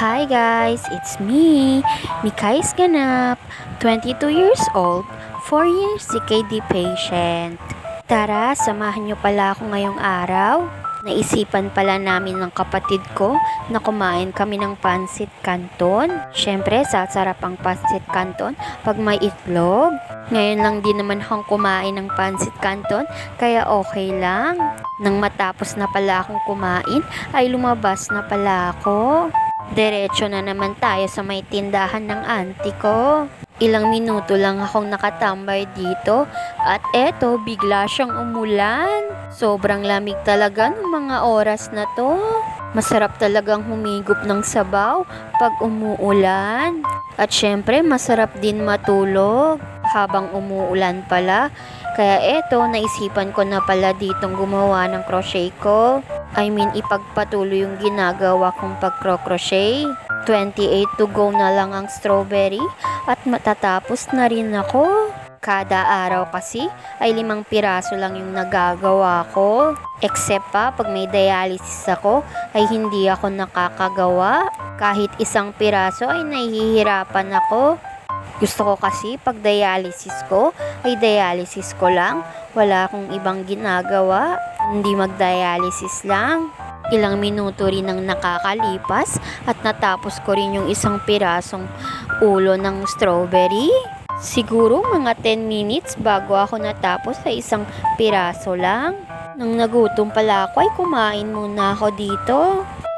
Hi guys, it's me, Mikais Ganap, 22 years old, 4 years CKD patient. Tara, samahan niyo pala ako ngayong araw. Naisipan pala namin ng kapatid ko na kumain kami ng pansit canton. Siyempre, sasarap ang pansit canton pag may itlog. Ngayon lang din naman akong kumain ng pansit canton, kaya okay lang. Nang matapos na pala akong kumain, ay lumabas na pala ako. Diretso na naman tayo sa may tindahan ng auntie ko. Ilang minuto lang akong nakatambay dito at eto bigla siyang umulan. Sobrang lamig talaga ng mga oras na to. Masarap talagang humigop ng sabaw pag umuulan. At syempre masarap din matulog habang umuulan pala. Kaya eto, naisipan ko na pala ditong gumawa ng crochet ko. Ipagpatuloy yung ginagawa kong pag-crochet. 28 to go na lang ang strawberry at matatapos na rin ako. Kada araw kasi ay 5 piraso lang yung nagagawa ko. Except pa pag may dialysis ako ay hindi ako nakakagawa. Kahit 1 piraso ay nahihirapan ako. Gusto ko kasi pag dialysis ko ay dialysis ko lang. Wala akong ibang ginagawa. Hindi mag-dialysis lang. Ilang minuto rin ang nakakalipas at natapos ko rin yung 1 pirasong ulo ng strawberry. Siguro mga 10 minutes bago ako natapos sa 1 piraso lang. Nang nagutom pala ako ay kumain muna ako dito.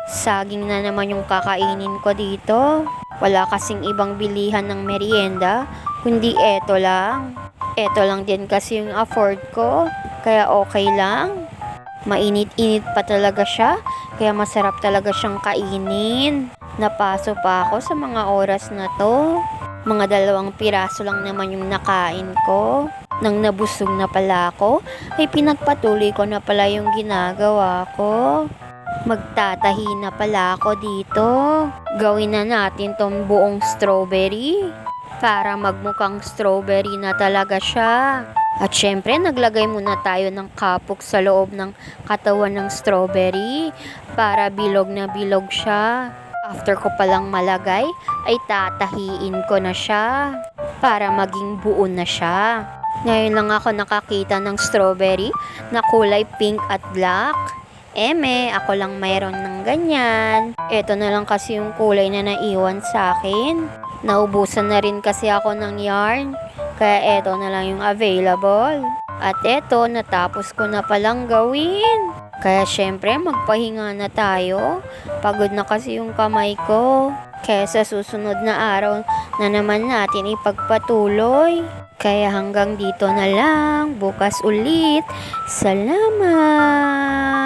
Saging na naman yung kakainin ko dito. Wala kasing ibang bilihan ng merienda, kundi eto lang. Eto lang din kasi yung afford ko, kaya okay lang. Mainit-init pa talaga siya, kaya masarap talaga siyang kainin. Napaso pa ako sa mga oras na to. Mga 2 piraso lang naman yung nakain ko. Nang nabusog na pala ako, ay pinagpatuloy ko na pala yung ginagawa ko. Magtatahi na pala ako dito. Gawin na natin tong buong strawberry para magmukhang strawberry na talaga siya. At syempre, naglagay muna tayo ng kapok sa loob ng katawan ng strawberry para bilog na bilog siya. After ko palang malagay, ay tatahiin ko na siya para maging buo na siya. Ngayon lang ako nakakita ng strawberry na kulay pink at black. Ako lang mayroon ng ganyan. Ito na lang kasi yung kulay na naiwan sa akin. Naubusan na rin kasi ako ng yarn. Kaya eto na lang yung available. At eto, natapos ko na palang gawin. Kaya syempre, magpahinga na tayo. Pagod na kasi yung kamay ko. Kaya sa susunod na araw na naman natin ipagpatuloy. Kaya hanggang dito na lang. Bukas ulit. Salamat!